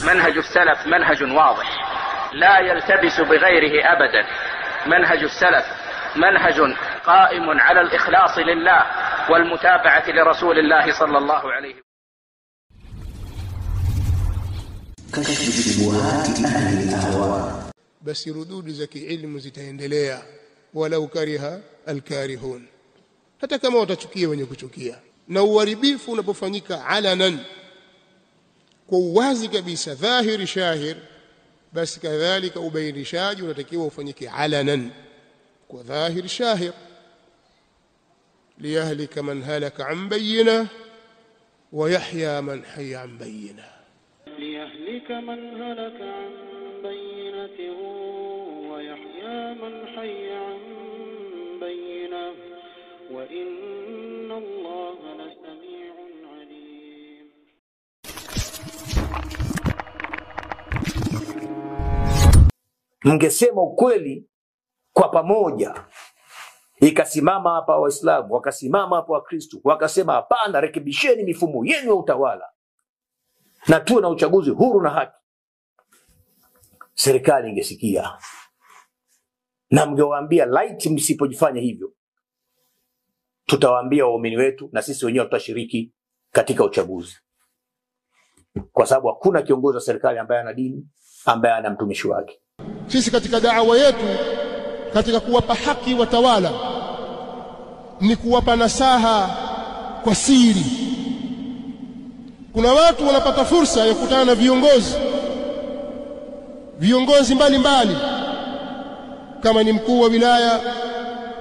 منهج السلف منهج واضح لا يلتبس بغيره أبدا. منهج السلف منهج قائم على الإخلاص لله والمتابعة لرسول الله صلى الله عليه وسلم. بس ردود زكي علم zitaendelea walau kariha alkarihun, hata kama watachukia wenye kuchukia. Na uharibifu unapofanyika alanan, kwa uwazi kabisa, dhahiri shahir, basi kadhalika ubainishaji unatakiwa ufanyike alanan kwa dhahiri shahir. liyahlika man halaka an bayyinah wa yahya man hayya an bayyinah. ليهلك من هلك عن بينة ويحيى من حي عن بينة وإن الله لسميع عليم. Mngesema ukweli kwa pamoja, ikasimama hapa Waislamu, wakasimama hapa Wakristo, wakasema hapana, rekebisheni mifumo yenu ya utawala na tuwe na uchaguzi huru na haki, serikali ingesikia. Na mngewaambia light, msipojifanya hivyo tutawaambia waumini wetu na sisi wenyewe tutashiriki katika uchaguzi, kwa sababu hakuna kiongozi wa serikali ambaye ana dini, ambaye ana mtumishi wake. Sisi katika da'wa yetu, katika kuwapa haki watawala, ni kuwapa nasaha kwa siri. Kuna watu wanapata fursa ya kukutana na viongozi mbalimbali, kama ni mkuu wa wilaya,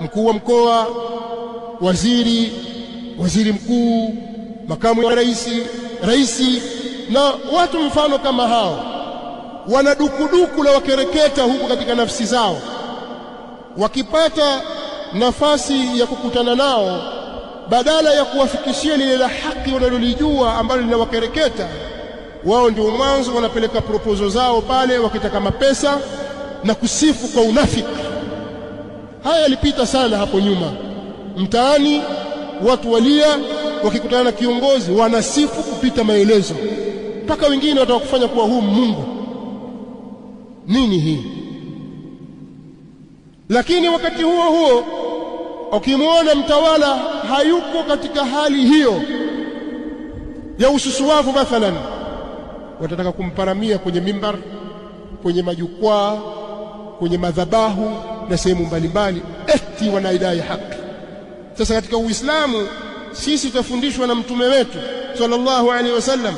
mkuu wa mkoa, waziri mkuu, makamu wa rais na watu mfano kama hao. Wana dukuduku la wakereketa huko katika nafsi zao. Wakipata nafasi ya kukutana nao, badala ya kuwafikishia lile la haki wanalolijua ambalo linawakereketa, wao ndio mwanzo wanapeleka proposal zao pale, wakitaka mapesa na kusifu kwa unafiki. Haya yalipita sana hapo nyuma mtaani. Watu walia wakikutana na kiongozi, wanasifu kupita maelezo, mpaka wengine watakufanya kuwa huu Mungu nini hii. Lakini wakati huo ukimwona mtawala hayuko katika hali hiyo ya ususuwavu, mathalan watataka kumparamia kwenye mimbar, kwenye majukwaa, kwenye madhabahu na sehemu mbalimbali, eti wanaidai haki. Sasa katika Uislamu sisi tutafundishwa na mtume wetu sallallahu alaihi wasallam.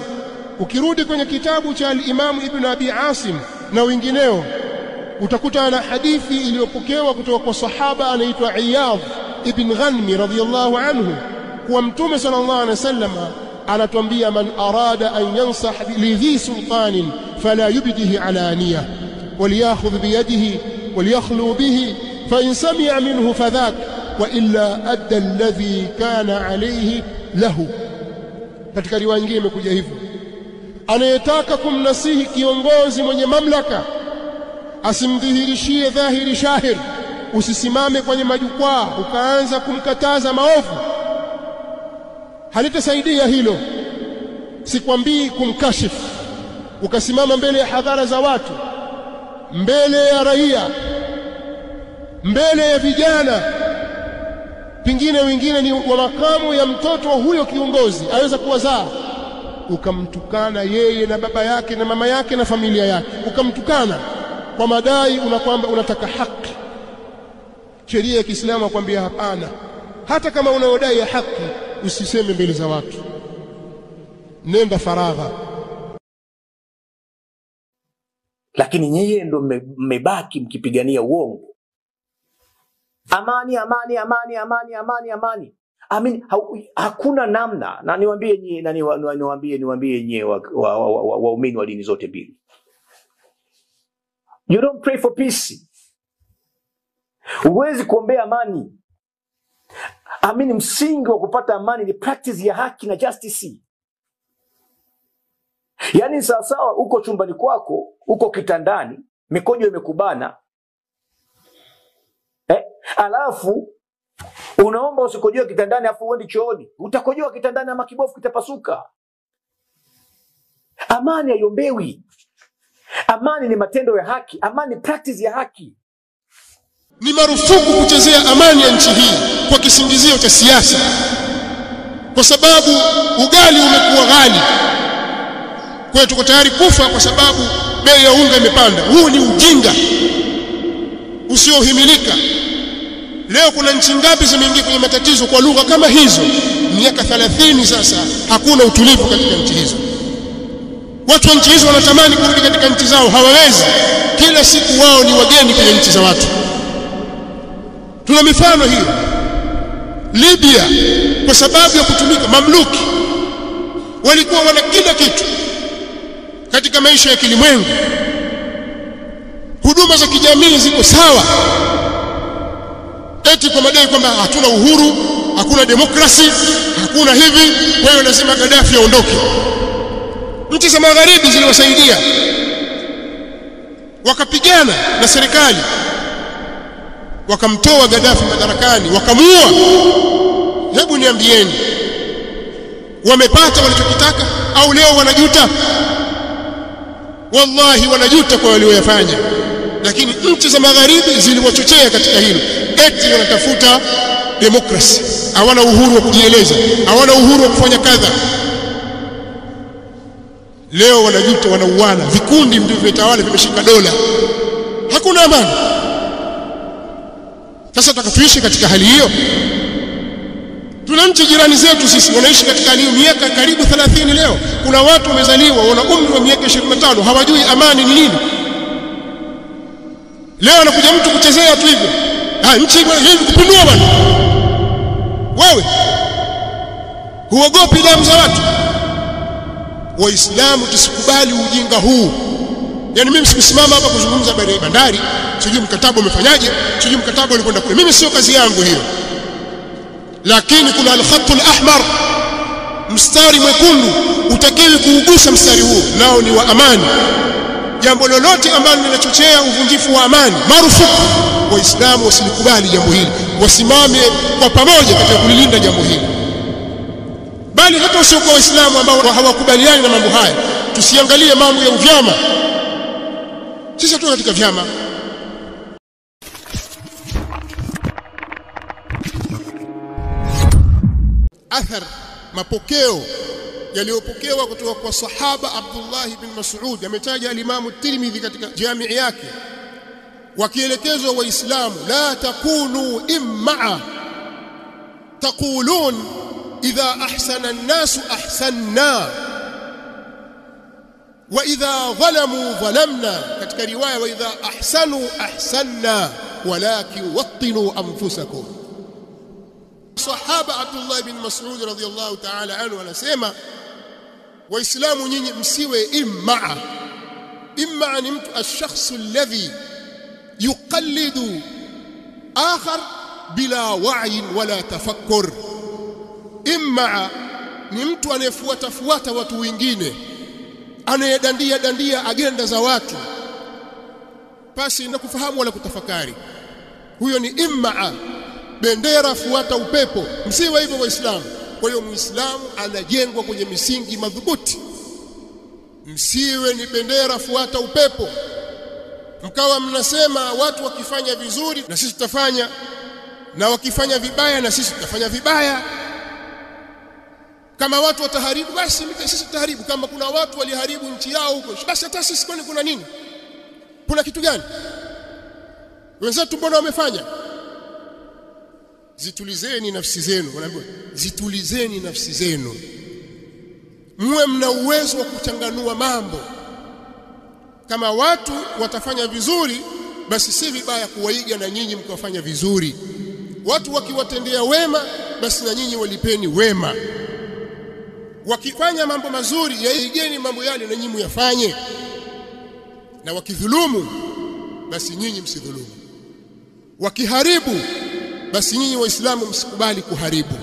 Ukirudi kwenye kitabu cha al-Imam Ibn Abi Asim na wengineo, utakuta na hadithi iliyopokewa kutoka kwa sahaba anaitwa Iyadh ibn Ghanmi radhiyallahu anhu, kwa mtume sallallahu alaihi wasallam anatuambia, man arada an yansah lidhi sultanin fala yubdihi alaniya waliyakhudh biyadihi waliyakhlu bihi fa in sami'a minhu fadhak wa illa adda alladhi kana alayhi lahu. Katika riwaya nyingine imekuja hivyo, anayetaka kumnasihi kiongozi mwenye mamlaka asimdhihirishie dhahiri shahir. Usisimame kwenye majukwaa ukaanza kumkataza maovu, halitasaidia hilo. Sikwambii kumkashifu, ukasimama mbele ya hadhara za watu, mbele ya raia, mbele ya vijana, pengine wengine ni wa makamu ya mtoto wa huyo kiongozi aweza kuwazaa, ukamtukana yeye na baba yake na mama yake na familia yake, ukamtukana kwa madai kwamba unataka haki. Sheria ya Kiislamu akwambia hapana, hata kama unaodai ya haki usiseme mbele za watu, nenda faragha. Lakini nyinyi ndio mmebaki mkipigania uongo. Amani, amani, amani, amani, amani, amani. Hakuna namna. Na niwaambie nyinyi waumini wa dini zote mbili, you don't pray for peace. Huwezi kuombea amani. Msingi wa kupata amani ni practice ya haki na justice. Yaani sawasawa uko chumbani kwako, uko kitandani, mikojo imekubana, alafu unaomba usikojoe kitandani, afu uende chooni, utakojoa kitandani ama kibofu kitapasuka. Amani haiombewi. Amani ni matendo ya haki, amani practice ya haki. Ni marufuku kuchezea amani ya nchi hii kwa kisingizio cha siasa, kwa sababu ugali umekuwa ghali. Kwa hiyo tuko tayari kufa kwa sababu bei ya unga imepanda. Huu ni ujinga usiohimilika. Leo kuna nchi ngapi zimeingia kwenye matatizo kwa lugha kama hizo? Miaka 30 sasa hakuna utulivu katika nchi hizo. Watu wa nchi hizo wanatamani kurudi katika nchi zao, hawawezi. Kila siku wao ni wageni kwenye nchi za watu. Tuna mifano hiyo. Libya, kwa sababu ya kutumika mamluki, walikuwa wana kila kitu katika maisha ya kilimwengu. Huduma za kijamii ziko sawa, eti kwa madai kwamba hatuna uhuru, hakuna demokrasi, hakuna hivi, kwa hiyo lazima Gaddafi aondoke. Nchi za magharibi ziliwasaidia, wakapigana na serikali, wakamtoa Gaddafi madarakani, wakamuua. Hebu niambieni, wamepata walichokitaka au leo wanajuta? Wallahi wanajuta kwa walioyafanya. Lakini nchi za magharibi ziliwachochea katika hilo, eti wanatafuta demokrasi, hawana uhuru wa kujieleza, hawana uhuru wa kufanya kadha. Leo wanajuta, wanauana, vikundi ndivyo vitawala, vimeshika dola, hakuna amani. Sasa tutakatuishi katika hali hiyo? Tuna nchi jirani zetu sisi wanaishi katika hali hiyo miaka karibu 30 leo. Kuna watu wamezaliwa wana umri wa miaka 25 hawajui amani ni nini. Leo anakuja mtu kuchezea tu hivyo. Nchi hivi kupindua bwana. Wewe huogopi damu za watu? Waislamu tusikubali ujinga huu. Yaani mimi sikusimama hapa kuzungumza habari ya bandari, sijui mkataba umefanyaje, sijui mkataba ulikwenda kule. Mimi sio kazi yangu hiyo. Lakini kuna al-khatul ahmar, mstari mwekundu, utakiwi kuugusa mstari huo, nao ni wa amani. Jambo lolote ambalo linachochea uvunjifu wa amani marufuku. Waislamu wasilikubali jambo hili, wasimame kwa pamoja katika kulilinda jambo hili. Bali hata wasiokuwa Waislamu ambao hawakubaliani na mambo haya, tusiangalie mambo ya uvyama. Sisi tu katika vyama. Athar, mapokeo yaliyopokewa kutoka kwa sahaba Abdullah ibn Mas'ud, ametaja al-Imam at-Tirmidhi katika jamii yake, wakielekezwa Waislamu: la takunu imma'a taqulun idha ahsana an-nasu ahsanna wa idha zalamu zalamna, katika riwaya wa idha ahsanu ahsanna walakin wattinu anfusakum. Sahaba Abdullah ibn Mas'ud radhiyallahu ta'ala anhu anasema, Waislamu nyinyi msiwe imma'a. Imma'a ni mtu ash-shakhsu alladhi yuqallidu akhar bila wa'yin wala tafakkur. Imma'a ni mtu anayefuata watu wengine, anayedandia agenda za watu pasi na kufahamu wala kutafakari. Huyo ni imma'a. Bendera fuata upepo. Msiwe hivyo Waislamu. Kwa hiyo Muislamu anajengwa kwenye misingi madhubuti. Msiwe ni bendera fuata upepo, mkawa mnasema watu wakifanya vizuri na sisi tutafanya, na wakifanya vibaya na sisi tutafanya vibaya. Kama watu wataharibu basi sisi tutaharibu. Kama kuna watu waliharibu nchi yao huko, basi hata sisi kwani kuna nini? Kuna kitu gani? Wenzetu mbona wamefanya? Zitulizeni nafsi zenu. Wanaambiwa zitulizeni nafsi zenu, muwe mna uwezo wa kuchanganua mambo. Kama watu watafanya vizuri, basi si vibaya kuwaiga na nyinyi mkafanya vizuri. Watu wakiwatendea wema, basi na nyinyi walipeni wema. Wakifanya mambo mazuri, yaigeni mambo yale na nyinyi muyafanye. Na wakidhulumu, basi nyinyi msidhulumu. Wakiharibu, basi nyinyi Waislamu msikubali kuharibu.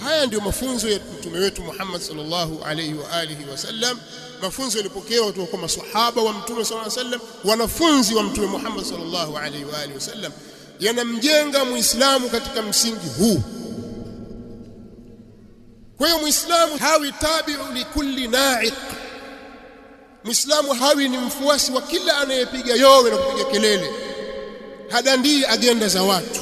Haya ndio mafunzo ya mtume wetu Muhammad sallallahu alayhi wa alihi wasallam, mafunzo yalipokewa kutoka kwa maswahaba wa mtume sallallahu alayhi wasallam, wanafunzi wa mtume Muhammad sallallahu alayhi wa alihi wasallam. Yanamjenga Muislamu katika msingi huu. Kwa hiyo Muislamu hawi tabi'u li kulli na'iq, Muislamu hawi ni mfuasi wa kila anayepiga yowe na kupiga kelele, hadandii agenda za watu.